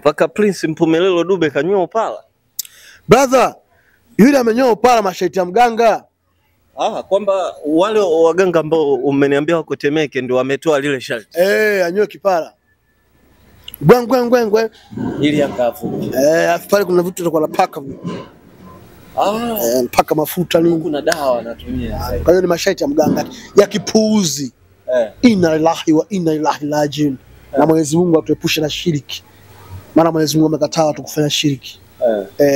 mpaka Prince Mpumelelo Dube kanywa upala. Brother, yule amenyoa upala mashaiti ya mganga. Kwamba wale waganga ambao umeniambia wako Temeke ndio wametoa lile sharti. Anywe kipara. Gwangwe. Ili akavuke. Pale kuna vitu vitakuwa napaka. Mpaka mafuta nini. Kuna dawa anatumia. Kwa hiyo ni mashaiti ya mganga ya kipuuzi. Inna lillahi wa inna ilaihi rajiun. Na Mwenyezi Mungu atuepushe na shiriki. Maana Mwenyezi Mungu amekataa watu kufanya shiriki.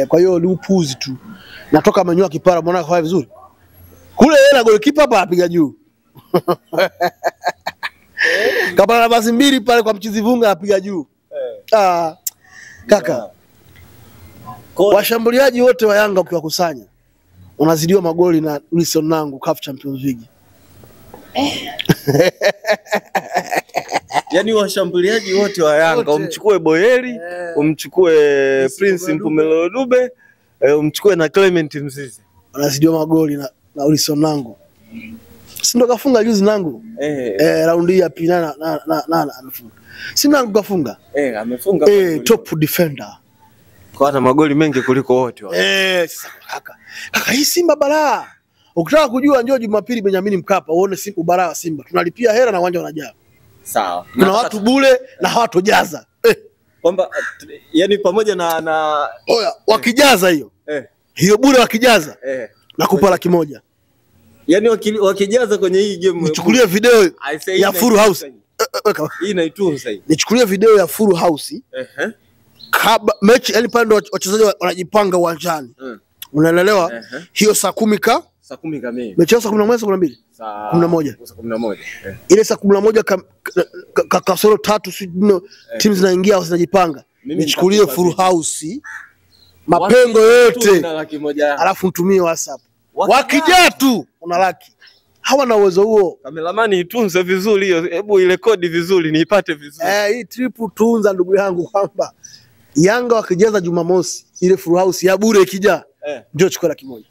Kwa hiyo ni upuuzi tu. Natoka amenyoa kipara mbona kwa vizuri. Kule yeye na goalkeeper hapa apiga juu. Kama na basi mbili pale kwa mchizi vunga apiga juu. Kaka. Washambuliaji wote wa Yanga ukiwakusanya unazidiwa magoli na Wilson Nangu CAF Champions League. Yaani washambuliaji wote wa Yanga umchukue Boyeli, umchukue Prince Mpumelelo Dube, umchukue na Clement Mzize. Unazidiwa magoli na Wilson Nangu. Si ndo kafunga juzi Nangu? Raundi ya pili na amefunga. Si Nangu kafunga? Amefunga. Top defender. Kwa na magoli mengi kuliko wote wao. Sasa kaka hii Simba balaa. Ukitaka kujua njoo Jumapili Benjamin Mkapa uone Simba balaa wa Simba. Tunalipia hela na uwanja unajaa. Sawa. Kuna watu bure na hawatojaza. Kwamba yani pamoja na wakijaza hiyo. Hiyo bure wakijaza. Nakupa 100,000. Yaani wakijaza kwenye hii game nichukulie video ya Full House. Hii inaitunza hii. Nichukulie video ya Full House. Mechi yani pale ndo wachezaji wanajipanga uwanjani. Unaelewa? Hiyo saa 10 saa 10 kamili. Mechi saa 11 saa 12. Saa 11. Ile saa 11 kasoro 3 timu zinaingia au zinajipanga. Nichukulie Full House. Mapengo yote. Alafu mtumie WhatsApp. Wakija tu una laki. Hawana uwezo huo. Kameramani itunze vizuri hiyo. Hebu ile kodi vizuri niipate vizuri. Hii triple tunza ndugu yangu kwamba Yanga wakijaza Jumamosi ile Full House ya bure ikija ndio chukua 100,000.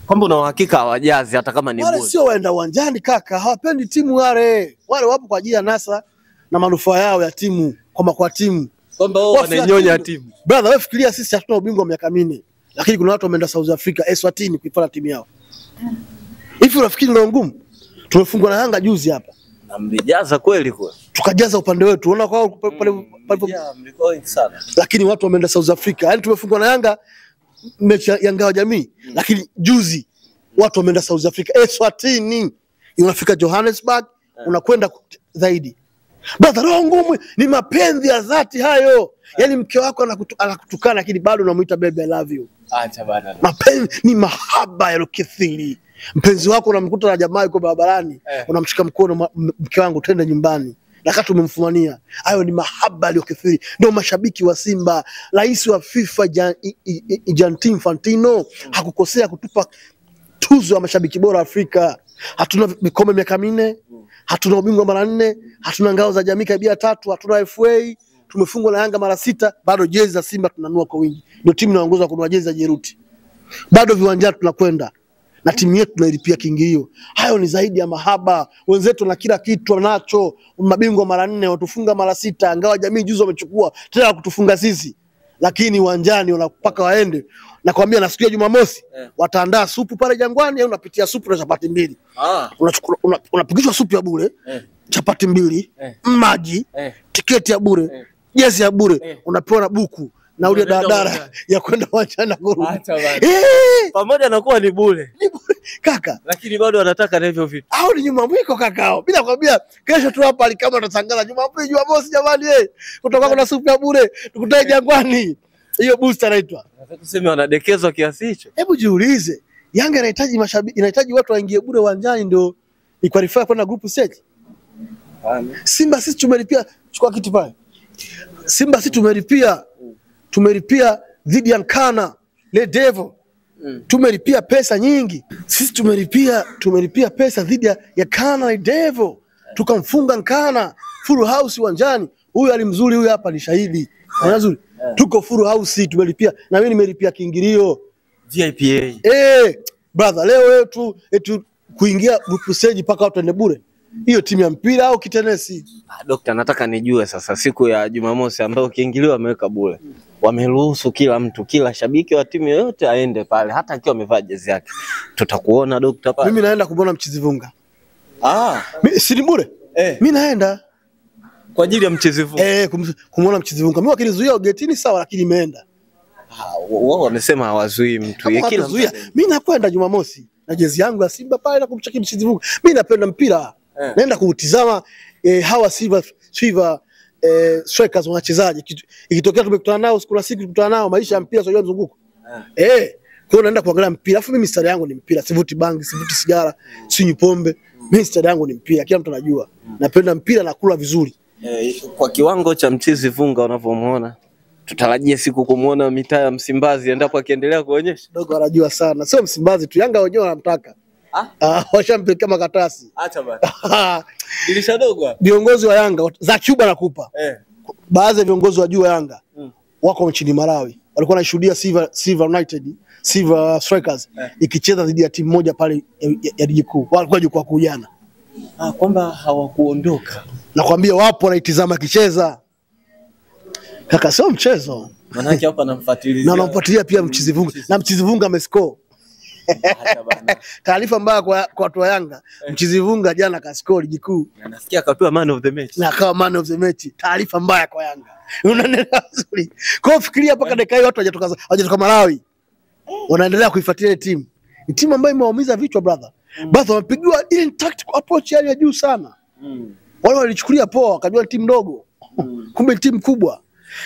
Kwamba una uhakika hawajazi hata kama ni bure. Wale sio waenda uwanjani kaka, hawapendi timu wale. Wale wapo kwa ajili ya nasa na manufaa yao ya timu kwa timu. Kwamba wao wananyonya timu. Brother, wewe fikiria sisi hatuna ubingwa miaka 4. Lakini kuna watu wameenda South Africa, Eswatini kuifuata timu yao. Hivi unafikiri ndio ngumu? Tumefungwa na Yanga juzi hapa. Na mlijaza kweli kwa. Tukajaza upande wetu. Unaona kwa pale mlikuwa sana. Lakini watu wameenda South Africa. Yaani tumefungwa na Yanga mechi ya ngao jamii. Lakini juzi watu wameenda South Africa, Eswatini. Unafika Johannesburg, unakwenda zaidi. Brother, roho ngumu ni mapenzi ya dhati hayo. Yaani mke wako anakutukana lakini bado unamuita baby I love you. Acha bana. Mapenzi ni mahaba yalokithiri. Mpenzi wako unamkuta na jamaa yuko barabarani, unamshika mkono, mke wangu twende nyumbani. Nakati umemfumania. Hayo ni mahaba yalokithiri. Ndio mashabiki wa Simba. Rais wa FIFA Gianni Infantino hakukosea kutupa tuzo ya mashabiki bora Afrika. Hatuna vikombe miaka 4, hatuna ubingwa mara 4, hatuna ngao za jamii karibia 3, hatuna FA, tumefungwa na Yanga mara 6, bado jezi za Simba tunanua kwa wingi. Ndio timu inaongoza kununua jezi za Jeruti. Bado viwanjani tunakwenda na timu yetu tunailipia kiingilio. Hayo ni zaidi ya mahaba. Wenzetu na kila kitu wanacho, mabingwa mara 4, watufunga mara 6, ngao jamii juzi wamechukua, tena kutufunga sisi. Lakini uwanjani wanapaka waende. Nakwambia na siku ya Jumamosi wataandaa supu pale Jangwani au unapitia supu na chapati 2. Unapigishwa supu ya bure, chapati 2, maji, tiketi ya bure, jezi ya bure, unapewa na buku na ule daladala ya kwenda uwanjani na kurudi. Pamoja na kuwa ni bure. Ni bure kaka. Lakini bado wanataka na hivyo vitu. Hao ni nyuma mwiko kaka hao. Bila kwambia kesho tu hapa kama tutasangana Jumapili Jumamosi jamani kutoka kuna supu ya bure tukutae Jangwani. Hiyo booster inaitwa. Nataka kusema wanadekezwa kiasi hicho. Hebu jiulize, Yanga inahitaji mashabiki, inahitaji watu waingie bure uwanjani ndio iqualify kwenda group stage. Simba sisi tumelipia, chukua kiti pale. Simba sisi tumelipia dhidi ya Nkana, Le Devil. Tumelipia pesa nyingi. Sisi tumelipia pesa dhidi ya Nkana, Le Devil. Tukamfunga Nkana, Full House uwanjani. Huyu alimzuri, huyu hapa ni shahidi. Anazuri. Tuko Full House tumelipia na mimi nimelipia kiingilio VIPA. Brother, leo wewe tu kuingia group stage paka watu ende bure. hiyo timu ya mpira au kitenesi? Dokta, nataka nijue sasa, siku ya Jumamosi ambayo kiingilio wameweka bure, wameruhusu kila mtu, kila shabiki wa timu yoyote aende pale hata akiwa amevaa jezi yake, tutakuona dokta pale? Mimi naenda kumwona Mchizivunga. Si ni bure? Mimi naenda kwa ajili ya Mchizivunga. Kumwona Mchizivunga. Mimi wakinizuia getini sawa, lakini nimeenda. Wao wamesema hawazuii mtu. Kila mimi nakwenda Jumamosi na jezi yangu ya Simba pale na kumcheki Mchizivunga. Mimi napenda mpira. Naenda kuutizama hawa Silver strikers wanachezaje. Ikitokea tumekutana nao siku na siku tukutana nao, maisha ya mpira sio mzunguko. Kwa naenda kuangalia mpira. Afu mimi stari yangu ni mpira, sivuti bangi, sivuti sigara, sinywi pombe. Mimi stari yangu ni mpira, kila mtu anajua. Napenda mpira na kula vizuri. Kwa kiwango cha Mchizivunga unavyomuona, tutarajie siku kumuona mitaa ya Msimbazi endapo akiendelea kuonyesha. Dogo anajua sana. Sio Msimbazi tu, Yanga wenyewe wanamtaka. Washampeleka makaratasi. Acha bana. Dirisha dogo. Viongozi wa Yanga za Cuba nakupa. Baadhi ya viongozi wa juu wa Yanga wako nchini Malawi. Walikuwa wanashuhudia Silver United, Silver Strikers ikicheza dhidi ya timu moja pale ya ligi kuu. Walikuwa jukwaa kuu jana. Kwamba hawakuondoka. Nakwambia wapo wanaitazama kicheza. Kaka sio mchezo. Maana yake hapa anamfuatilia. Na anamfuatilia pia Mchizivunga. Na Mchizivunga amescore. Taarifa mbaya kwa watu wa Yanga, Mchizivunga jana kascore ligi kuu. Nasikia akapewa man of the match. Na akawa man of the match. Taarifa mbaya kwa Yanga. Unaelewa vizuri. Kwa hiyo fikiria mpaka dakika hiyo watu hawajatoka Malawi. Wanaendelea kuifuatilia timu. Ni timu ambayo imeumiza vichwa brother. Baadhi wamepigiwa ile tactical approach ya juu sana. Wale walichukulia poa, wakajua timu ndogo. Kumbe timu kubwa.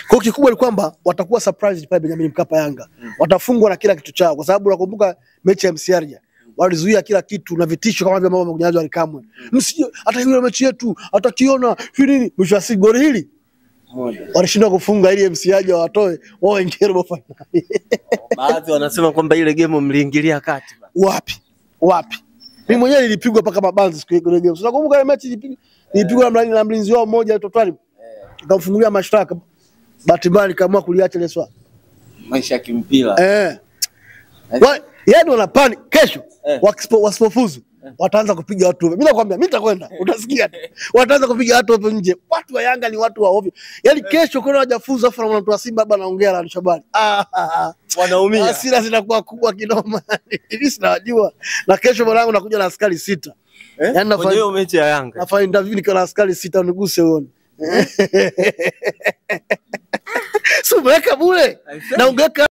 Kwa hiyo kikubwa ni kwamba watakuwa surprised pale Benjamin Mkapa Yanga. Watafungwa na kila kitu chao kwa sababu nakumbuka mechi ya Msiarja. Walizuia kila kitu na vitisho kama vile mambo mkunyazo alikamwe. Msije hata hiyo mechi yetu atakiona nini mwisho wa siku goli hili. Walishindwa kufunga ili Msiarja watoe wao ingie robo finali. Baadhi wanasema kwamba ile game mliingilia kati. Wapi? Mimi mwenyewe nilipigwa paka mabanzi siku ile game. Unakumbuka ile mechi nilipigwa na mlinzi wao mmoja totally. Nikamfungulia mashtaka. Bahati mbaya kaamua kuliacha ile swala. Maisha ya kimpira. Yaani wanapani kesho wasipofuzu wataanza kupiga watu. Mimi nakwambia mimi nitakwenda. Utasikia. Wataanza kupiga watu hapo nje. Watu wa Yanga ni watu wa ovyo. Yaani kesho kuna hawajafuzu afu na mtu wa Simba baba anaongea na Al-Shabani. Wanaumia. Hasira zinakuwa kubwa kinoma. Hivi sinajua. Na kesho mwanangu nakuja na askari 6. Yaani nafanya hiyo mechi ya Yanga. Nafanya interview nikiwa na askari 6 uniguse uone. Sio mweka bure. Na ungeka